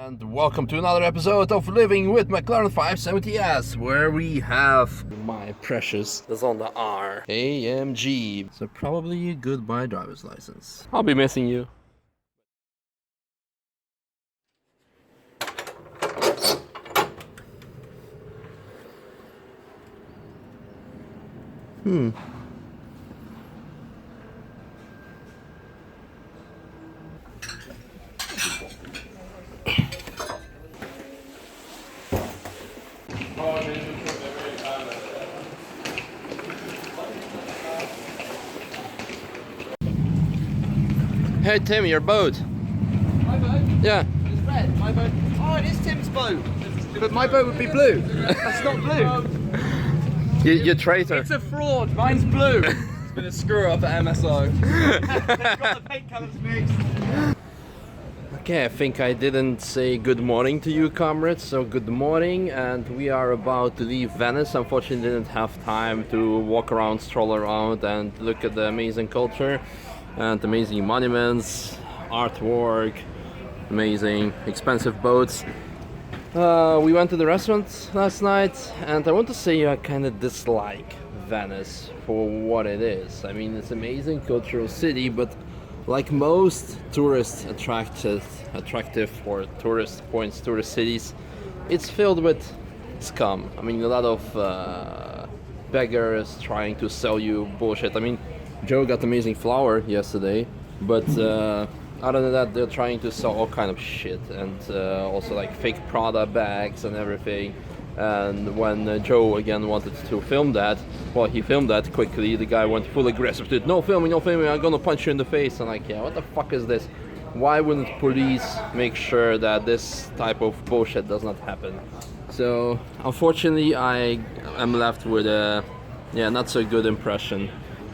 And welcome to another episode of Living with McLaren 570S, where we have my precious, that's on the R, AMG. So probably a goodbye driver's license. I'll be missing you. Hey Tim, your boat. My boat? Yeah. It's red. My boat. Oh, it is Tim's boat. But my boat would be blue. That's not blue. You traitor. It's a fraud. Mine's blue. It's been a screw up at MSO. They've got the paint colours mixed. Okay, I think I didn't say good morning to you, comrades, so good morning, and we are about to leave Venice. Unfortunately, didn't have time to walk around, stroll around, and look at the amazing culture and amazing monuments, artwork, amazing, expensive boats. We went to the restaurant last night, and I want to say I kind of dislike Venice for what it is. I mean, it's an amazing cultural city, but like most tourist attractive or tourist points, tourist cities, it's filled with scum. I mean, a lot of beggars trying to sell you bullshit. I mean, Joe got amazing flour yesterday, but other than that, they're trying to sell all kind of shit, and also like fake Prada bags and everything. And when Joe again wanted to film that, well, he filmed that quickly. The guy went full aggressive to it. No filming, I'm gonna punch you in the face. And like, yeah, what the fuck is this? Why wouldn't police make sure that this type of bullshit does not happen? So unfortunately, I am left with a not so good impression.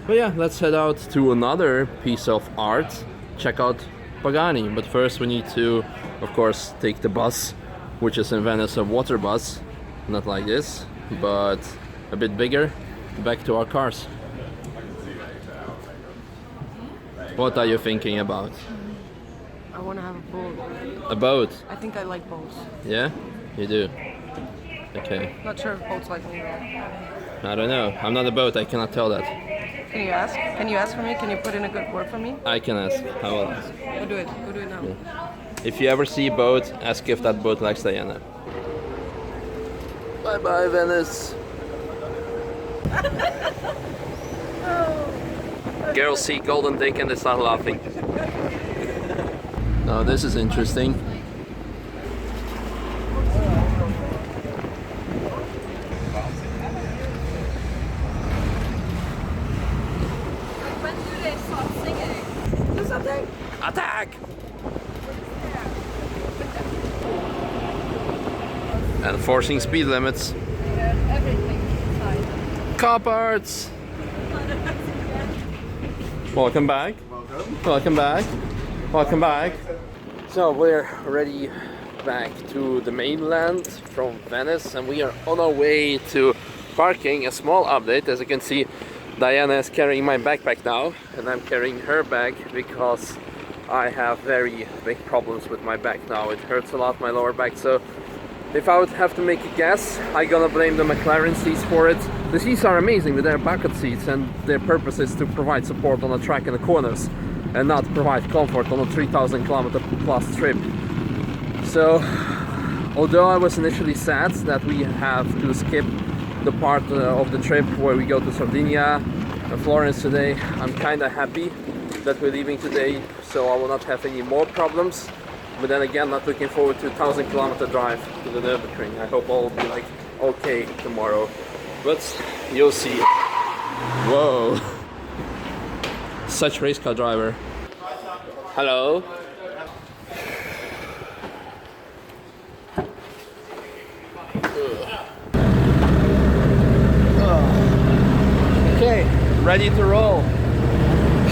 But yeah, let's head out to another piece of art. Check out Pagani. But first we need to, of course, take the bus, which is in Venice a water bus. Not like this, but a bit bigger, back to our cars. What are you thinking about? I want to have a boat. A boat? I think I like boats. Yeah? You do? Okay. Not sure if boats like me though. I don't know. I'm not a boat, I cannot tell that. Can you ask? Can you ask for me? Can you put in a good word for me? I can ask. I will ask. Go do it. Go do it now. Yeah. If you ever see a boat, ask if that boat likes Diana. Bye bye, Venice. Girls see golden dick and they start laughing. Now this is interesting. When do they start singing? Do something. Attack! Enforcing speed limits. Everything inside. Car parts! Welcome back. Welcome back. Welcome back. So we're already back to the mainland from Venice, and we are on our way to parking. A small update, as you can see, Diana is carrying my backpack now, and I'm carrying her bag because I have very big problems with my back now. It hurts a lot, my lower back, so if I would have to make a guess, I'm gonna blame the McLaren seats for it. The seats are amazing with their bucket seats, and their purpose is to provide support on the track in the corners and not provide comfort on a 3,000 kilometer plus trip. So, although I was initially sad that we have to skip the part of the trip where we go to Sardinia and Florence today, I'm kinda happy that we're leaving today, so I will not have any more problems. But then again, not looking forward to a 1,000 kilometer drive to the Nürburg. I hope all will be like okay tomorrow, but you'll see. Whoa, such race car driver. Hello. Okay, ready to roll.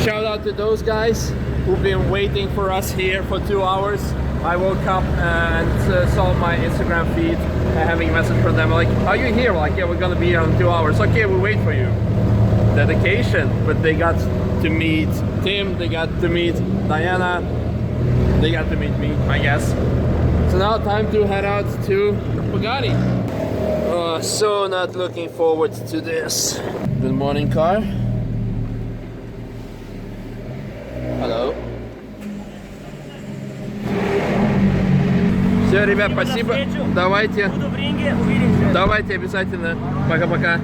Shout out to those guys who've been waiting for us here for 2 hours. I woke up and saw my Instagram feed having a message from them like, are you here? Like, yeah, we're gonna be here in 2 hours. Okay, we'll wait for you. Dedication. But they got to meet Tim, they got to meet Diana, they got to meet me, I guess. So now time to head out to Pagani. So not looking forward to this. Good morning, car. Hello. Все, ребят, спасибо. Давайте. Буду в ринге, увидимся. Давайте обязательно. Пока-пока.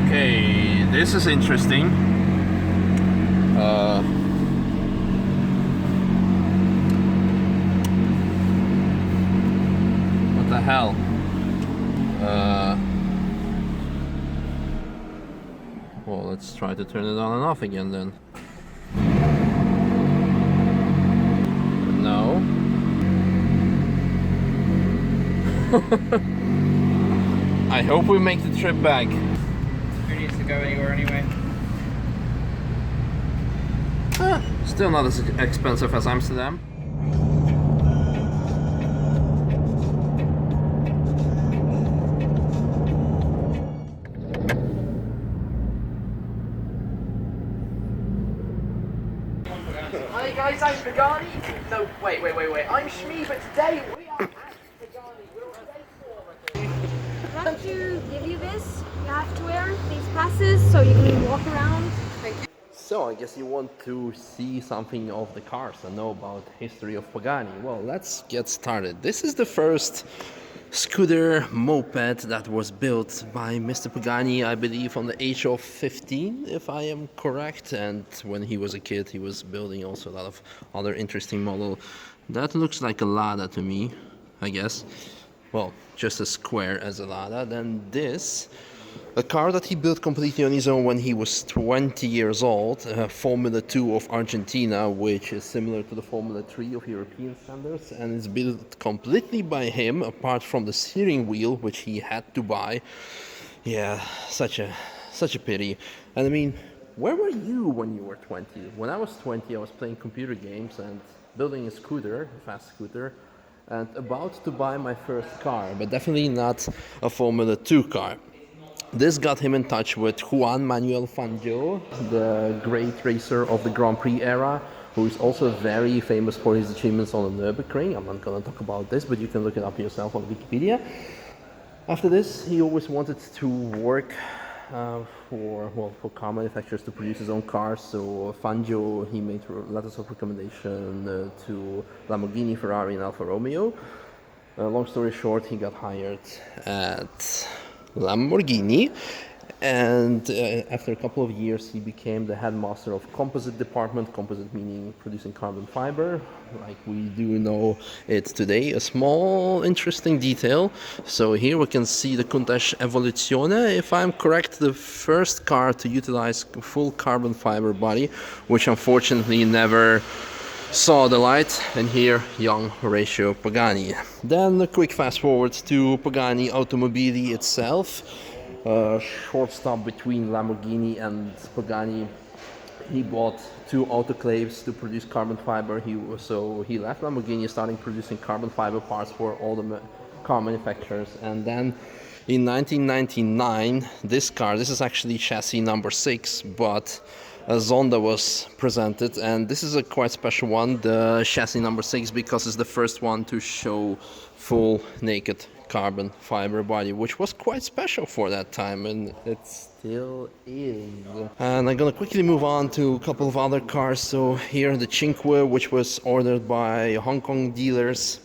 Okay, this is interesting. What the hell? Well, let's try to turn it on and off again then. No. I hope we make the trip back. Who needs to go anywhere anyway? Still not as expensive as Amsterdam. Hi guys, I'm Pagani. No, wait. I'm Shmi, but today we are at Pagani. We're on day 4. I have to give you this. You have to wear these passes so you can walk around. So I guess you want to see something of the cars and know about history of Pagani. Well, let's get started. This is the first scooter moped that was built by Mr. Pagani, I believe, on the age of 15, if I am correct. And when he was a kid, he was building also a lot of other interesting model. That looks like a Lada to me, I guess. Well, just as square as a Lada. Then this, a car that he built completely on his own when he was 20 years old, Formula 2 of Argentina, which is similar to the Formula 3 of European standards, and it's built completely by him, apart from the steering wheel, which he had to buy. Yeah, such a pity. And I mean, where were you when you were 20? When I was 20, I was playing computer games and building a scooter, a fast scooter, and about to buy my first car, but definitely not a Formula 2 car. This got him in touch with Juan Manuel Fangio, the great racer of the Grand Prix era, who is also very famous for his achievements on the Nürburgring. I'm not going to talk about this, but you can look it up yourself on Wikipedia. After this, he always wanted to work for car manufacturers to produce his own cars. So Fangio, he made letters of recommendation to Lamborghini, Ferrari, and Alfa Romeo. Long story short, he got hired at Lamborghini, and after a couple of years he became the headmaster of composite department, composite meaning producing carbon fiber, like we do know it today. A small interesting detail, so here we can see the Countach Evoluzione, if I'm correct, the first car to utilize full carbon fiber body, which unfortunately never saw the light. And here, young Horatio Pagani. Then a quick fast forward to Pagani Automobili itself. Short stop between Lamborghini and Pagani. He bought 2 autoclaves to produce carbon fiber. So he left Lamborghini, starting producing carbon fiber parts for all the car manufacturers. And then in 1999, this is actually chassis number 6, but a Zonda was presented, and this is a quite special one, the chassis number 6, because it's the first one to show full naked carbon fiber body, which was quite special for that time, and it still is. And I'm gonna quickly move on to a couple of other cars. So here the Cinque, which was ordered by Hong Kong dealers,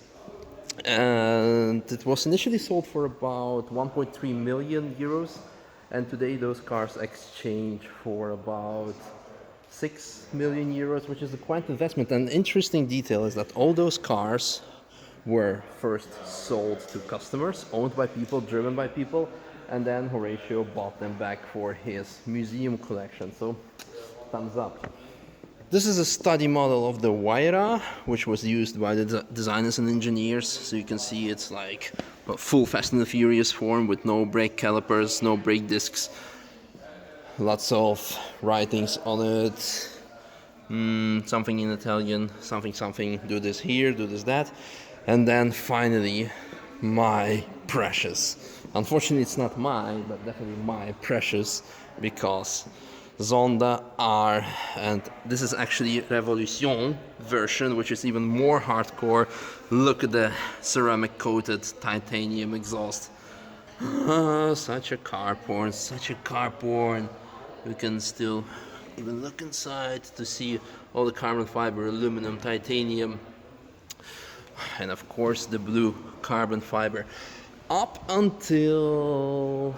and it was initially sold for about 1.3 million euros. And today those cars exchange for about 6 million euros, which is a quite investment. And interesting detail is that all those cars were first sold to customers, owned by people, driven by people, and then Horatio bought them back for his museum collection. So, thumbs up. This is a study model of the Huayra, which was used by the designers and engineers. So you can see it's like a full Fast and the Furious form with no brake calipers, no brake discs. Lots of writings on it. Something in Italian, something, do this here, do this that. And then finally, my precious. Unfortunately, it's not mine, but definitely my precious, because Zonda R, and this is actually Revolution version, which is even more hardcore. Look at the ceramic coated titanium exhaust. Such a car porn, such a car porn. You can still even look inside to see all the carbon fiber, aluminum, titanium, and of course the blue carbon fiber. Up until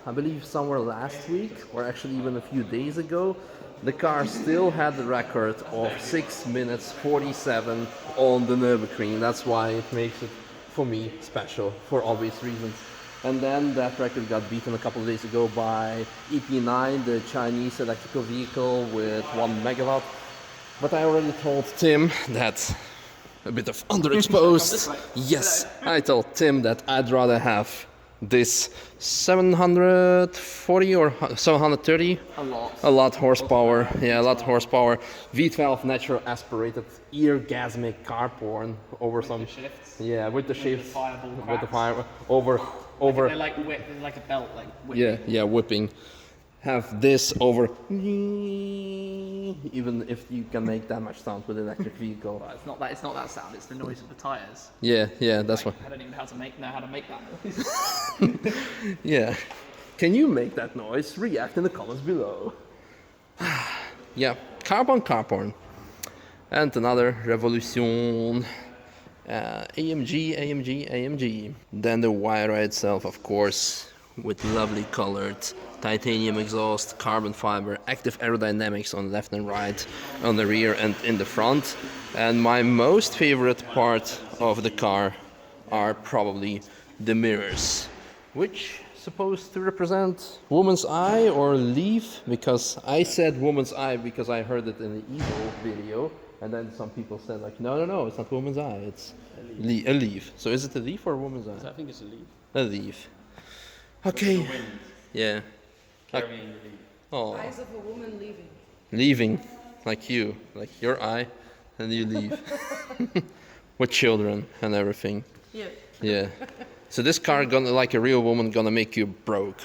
I believe somewhere last week, or actually even a few days ago, the car still had the record of 6 minutes 47 on the Nürburgring. That's why it makes it, for me, special, for obvious reasons. And then that record got beaten a couple of days ago by EP9, the Chinese electrical vehicle with 1 megawatt. But I already told Tim that a bit of underexposed. Yes, I told Tim that I'd rather have this 740 or 730. A lot horsepower. Yeah, a lot horsepower. V12 natural aspirated eargasmic car porn over some. Yeah, with the shifts. With the fire over. They're like like a belt, like whipping. Yeah, whipping. Have this over. Even if you can make that much sound with an electric vehicle. Well, it's not that sound. It's the noise of the tires. Yeah, that's what. I don't even know how to make that noise. Yeah. Can you make that noise? React in the comments below. Yeah, carbon car porn. And another Revolution. AMG. Then the Huayra itself, of course, with lovely colored titanium exhaust, carbon fiber, active aerodynamics on left and right, on the rear and in the front. And my most favorite part of the car are probably the mirrors, which supposed to represent woman's eye or leaf, because I said woman's eye because I heard it in the Evo video, and then some people said like, no, it's not woman's eye, it's a leaf. So is it a leaf or a woman's eye? I think it's a leaf. A leaf. Okay. Yeah. Yeah. Carrying the leaf. Oh. Eyes of a woman leaving. Leaving, like you, like your eye, and you leave. With children and everything. Yeah. Yeah. So this car gonna, like a real woman, gonna make you broke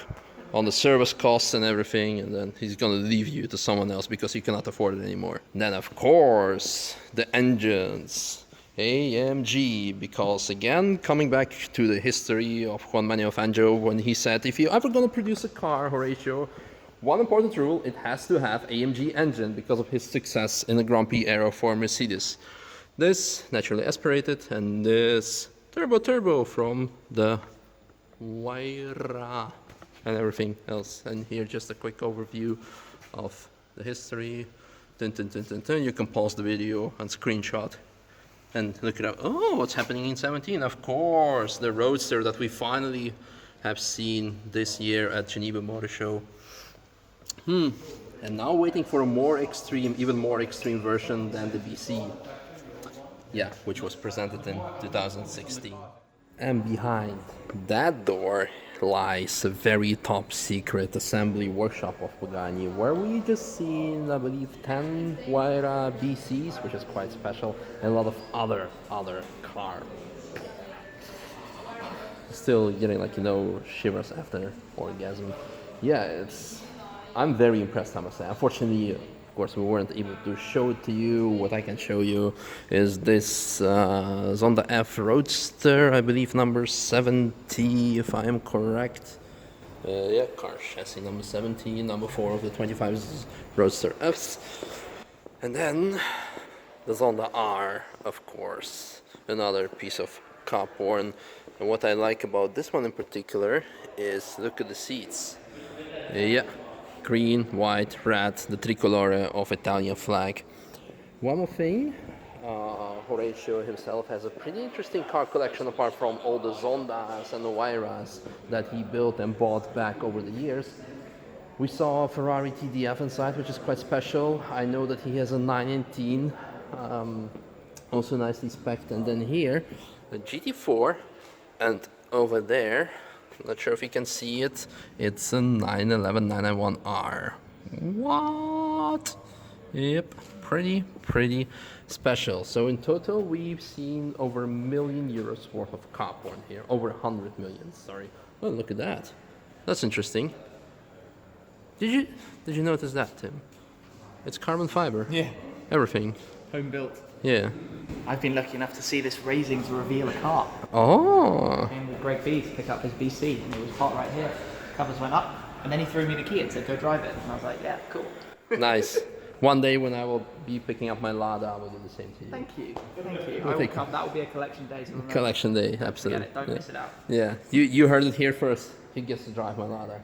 on the service costs and everything, and then he's gonna leave you to someone else because you cannot afford it anymore. And then of course the engines. AMG, because again, coming back to the history of Juan Manuel Fangio, when he said, if you're ever gonna produce a car, Horatio, one important rule, it has to have AMG engine because of his success in the Grand Prix era for Mercedes. This naturally aspirated, and this turbo from the Huayra and everything else. And here just a quick overview of the history. Dun, dun, dun, dun, dun. You can pause the video and screenshot and look it up. Oh, what's happening in 17? Of course, the Roadster that we finally have seen this year at Geneva Motor Show. And now waiting for a more extreme, even more extreme version than the BC. Yeah, which was presented in 2016. And behind that door lies a very top secret assembly workshop of Pagani, where we just seen, I believe, 10 Huayra BCs, which is quite special, and a lot of other car. Still getting, like, shivers after orgasm. Yeah, I'm very impressed, I must say. Unfortunately, of course, we weren't able to show it to you. What I can show you is this Zonda F Roadster, I believe number 70, if I am correct. Yeah, car chassis number 70, number 4 of the 25 Roadster Fs. And then the Zonda R, of course, another piece of car porn. And what I like about this one in particular is, look at the seats. Yeah. Green, white, red, the tricolore of Italian flag. One more thing, Horatio himself has a pretty interesting car collection apart from all the Zondas and the Huayras that he built and bought back over the years. We saw a Ferrari TDF inside, which is quite special. I know that he has a 918, also nicely spec'd. And then here, a GT4, and over there, not sure if you can see it, it's a 911 991R. What? Yep, pretty special. So in total, we've seen over €1 million worth of car porn here. Over 100 million, sorry. Oh, look at that. That's interesting. Did you notice that, Tim? It's carbon fiber. Yeah. Everything. Home built. Yeah. I've been lucky enough to see this raising to reveal a car. Oh. Came with Greg B to pick up his BC, and it was parked right here. Covers went up, and then he threw me the key and said, "Go drive it." And I was like, "Yeah, cool." Nice. One day when I will be picking up my Lada, I will do the same to you. Thank you. Thank you. We'll I will take- come. That will be a collection day to remember. Collection day, Get absolutely. it. Don't miss it out. Yeah. You heard it here first. He gets to drive my Lada.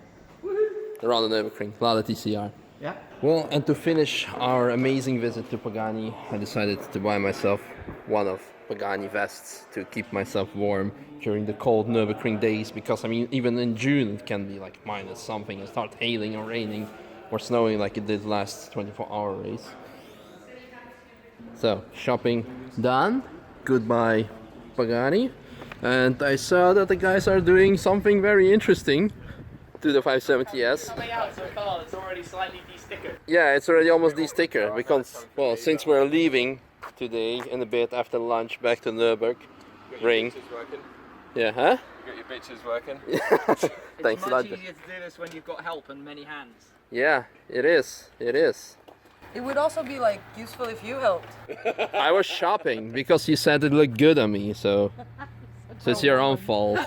Around the Nürburgring, Lada TCR. Yeah. Well, and to finish our amazing visit to Pagani, I decided to buy myself one of Pagani vests to keep myself warm during the cold Nürburgring days, because I mean, even in June it can be like minus something and start hailing or raining or snowing like it did last 24-hour race. So, shopping done. Goodbye, Pagani. And I saw that the guys are doing something very interesting to the 570S. Coming out to a car that's already slightly de-stickered. Yeah, it's already almost de-stickered because, well, since we're leaving today in a bit after lunch back to Nürburg ring. Yeah, huh? You got your bitches working? Thanks a lot. It's much easier to do this when you've got help and many hands. Yeah, it is. It is. It would also be like useful if you helped. I was shopping because you said it looked good on me, so it's your own fault.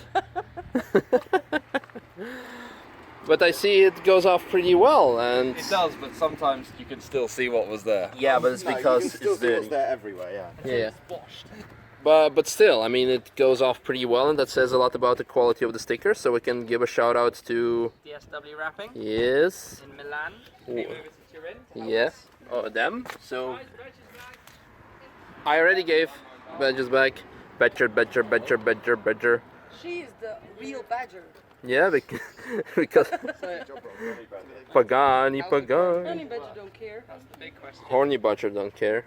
But I see it goes off pretty well, and It does, but sometimes you can still see what was there. yeah, but it's because it's dirty. there everywhere, yeah. Yeah. But still, I mean, it goes off pretty well, and that says a lot about the quality of the sticker. So we can give a shout out to DSW wrapping yes, in Milan. Came over to Turin. yeah, oh them. So I already gave badges back. Badger. She is the real badger. Yeah, because Pagani. Honey badger don't care. Horny Butcher don't care.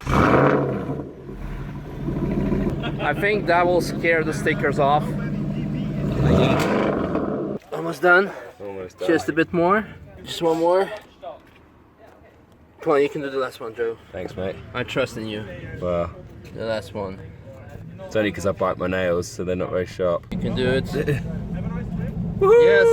I think that will scare the stickers off. Almost done. Almost done. Just a bit more. Just one more. Come on, you can do the last one, Joe. Thanks, mate. I trust in you. Well, The last one. it's only because I bite my nails, so they're not very sharp. You can do it. Yes.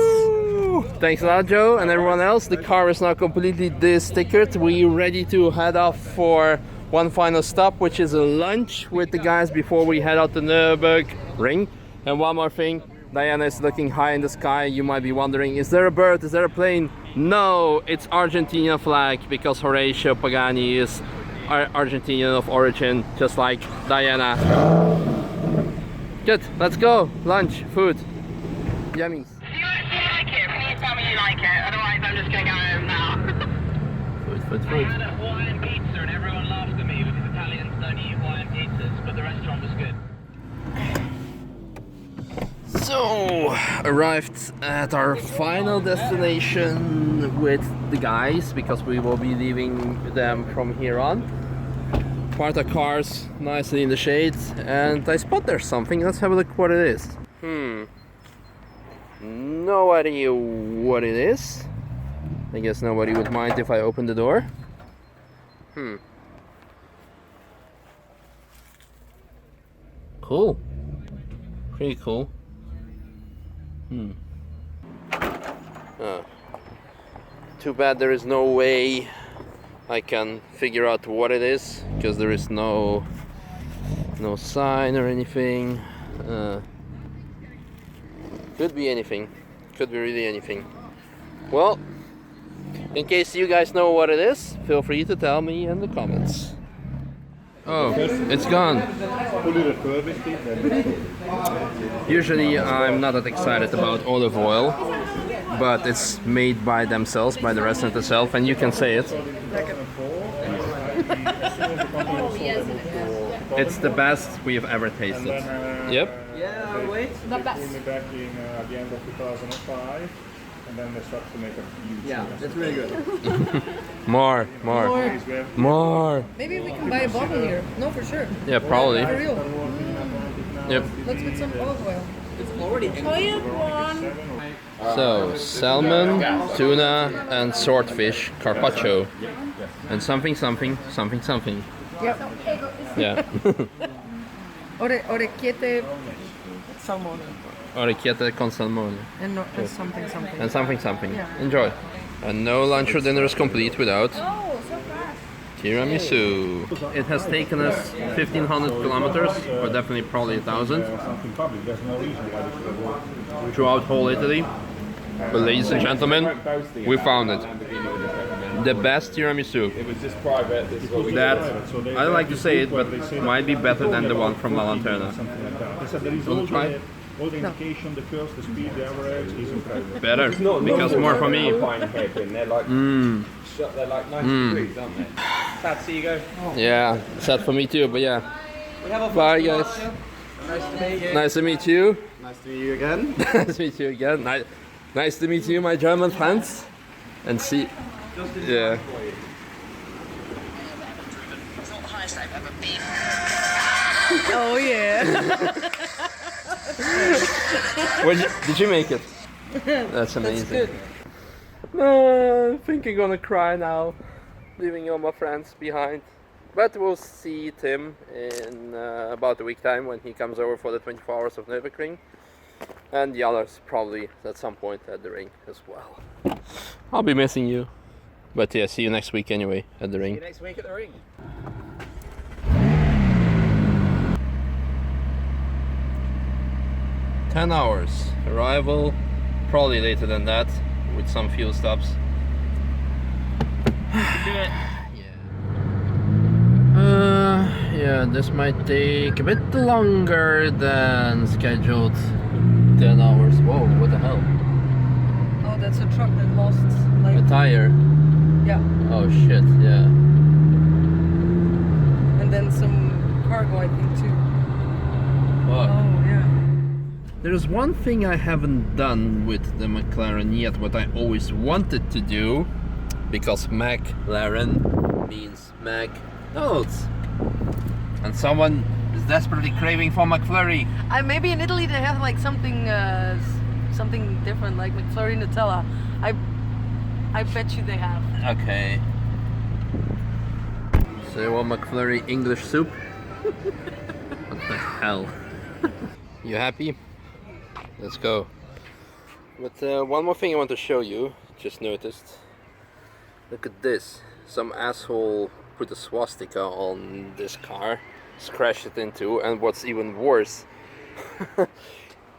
Thanks a lot, Joe, and everyone else. The car is now completely de-stickered. We're ready to head off for one final stop, which is a lunch with the guys before we head out to Nürburg ring. And one more thing, Diana is looking high in the sky. You might be wondering, is there a bird? Is there a plane? No, it's Argentinian flag, because Horatio Pagani is Argentinian of origin, just like Diana. Good, let's go. Lunch, food. Yummy. Do you like it? Please tell me you like it, otherwise I'm just going to go home now. Food. I had a Hawaiian pizza and everyone laughed at me because Italians don't eat Hawaiian pizzas, but the restaurant was good. So, arrived at our final destination with the guys, because we will be leaving them from here on. Parked our cars nicely in the shade, and I spot there's something. Let's have a look what it is. No idea what it is. I guess nobody would mind if I open the door. Cool. Pretty cool. Too bad there is no way I can figure out what it is, because there is no sign or anything. Could be anything. Could be really anything. Well, in case you guys know what it is, feel free to tell me in the comments. Oh, it's gone. Usually I'm not that excited about olive oil, but it's made by themselves, by the restaurant itself, and you can say it. It's the best we have ever tasted. Yep. Yeah, wait. The best. Back in at the end of 2005, and then they started to make a huge. Yeah, it's really good. More. Maybe we can buy a bottle here. No, for sure. Yeah, probably. For real. Yep. Let's get some olive oil. It's already So, salmon, tuna, and swordfish carpaccio. And something. Yep. Yeah. Orecchiette salmone. Orecchiette con salmone. And, no, and something. And something. Yeah. Enjoy. And no lunch or dinner is complete without Oh, so fast. tiramisu. It has taken us 1,500 kilometers, or definitely probably 1,000, Something public. There's no reason why this should work. throughout whole Italy. But ladies and gentlemen, we found it. The best tiramisu. It was just private. This is what we That, I don't like to say it, but might be better than the one from La Lanterna. Something like that. They said there is Wanna all try? all the indication, the curves, the speed, the average is incredible. Better, because more for me. Alpine hairpin. They're like, they're like 90 degrees, aren't they? Sad to see you go. Yeah, sad for me too, but yeah. We have a Bye guys. Nice to meet you. Nice to meet you. Nice to meet you again. Nice to meet you again. Nice to meet you, my German friends. And see. Yeah. Oh yeah. Did you make it? That's amazing. No, I think I'm gonna cry now, leaving all my friends behind. But we'll see Tim in about a week time when he comes over for the 24 hours of Nürburgring. And the others probably at some point at the ring as well. I'll be missing you. But yeah, see you next week anyway at the See ring. you next week at the ring. 10 hours. Arrival, probably later than that, with some fuel stops. Do it. Yeah, this might take a bit longer than scheduled. 10 hours. Whoa, what the hell? Oh, that's a truck that lost like. A tire. Yeah. Oh shit, yeah. And then some cargo, I think too. Fuck. Oh yeah. There's one thing I haven't done with the McLaren yet, what I always wanted to do, because McLaren means McDonald's. And someone is desperately craving for McFlurry. Maybe in Italy they have like something different, like McFlurry Nutella. I bet you they have. Okay. So you want McFlurry English soup? What the hell? You happy? Let's go. But one more thing I want to show you, just noticed. Look at this. Some asshole put a swastika on this car, scratched it into, and what's even worse,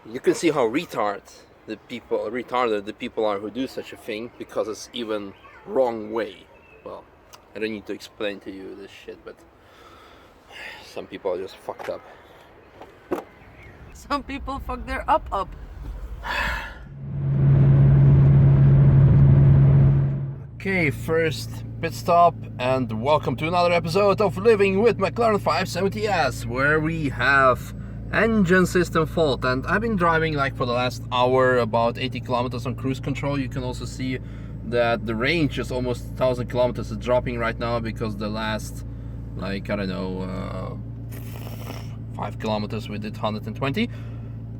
you can see how retarded the people are who do such a thing, because it's even wrong way. Well, I don't need to explain to you this shit, but some people are just fucked up. Some people fuck their up. Okay, first pit stop, and welcome to another episode of Living with McLaren 570S, where we have engine system fault. And I've been driving like for the last hour about 80 kilometers on cruise control. You can also see that the range is almost 1,000 kilometers. It's dropping right now because the last, like, I don't know, 5 kilometers we did 120.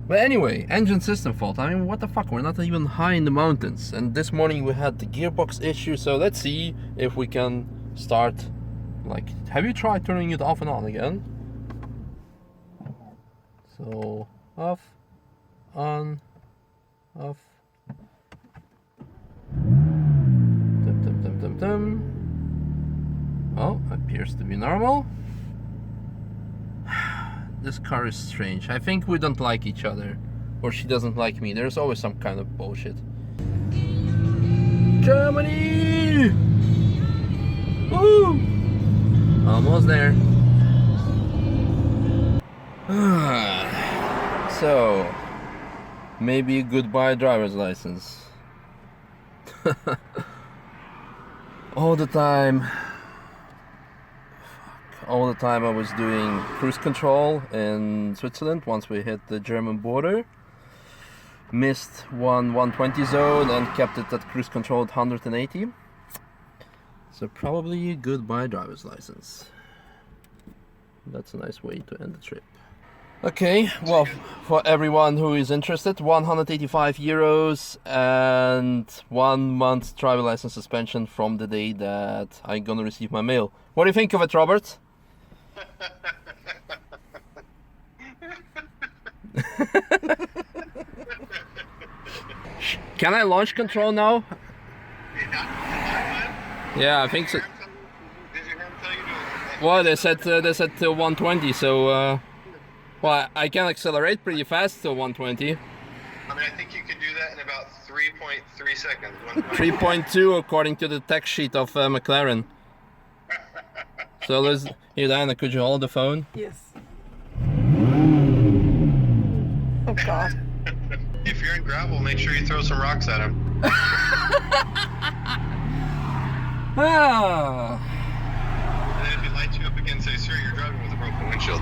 But anyway, engine system fault. I mean, what the fuck, we're not even high in the mountains. And this morning we had the gearbox issue, so let's see if we can start. Like, have you tried turning it off and on again? So, off, on, off. Oh, appears to be normal. This car is strange. I think we don't like each other, or she doesn't like me. There's always some kind of bullshit. Germany! Woo! Almost there. So, maybe a goodbye driver's license. All the time I was doing cruise control in Switzerland once we hit the German border. Missed 120 zone and kept it at cruise control at 180. So probably goodbye driver's license. That's a nice way to end the trip. Okay, well, for everyone who is interested, 185 euros and 1 month driver license suspension from the day that I'm gonna receive my mail. What do you think of it, Robert? Can I launch control now? Yeah, I think so. Did you hear him tell you to? Well, they said 120, so well, I can accelerate pretty fast to 120. I mean, I think you could do that in about 3.3 seconds. 3.2 according to the tech sheet of McLaren. So let's. Here, Diana, could you hold the phone? Yes. Oh God. If you're in gravel, make sure you throw some rocks at him. Ah. And then if he lights you up again, say, sir, you're driving with a broken windshield.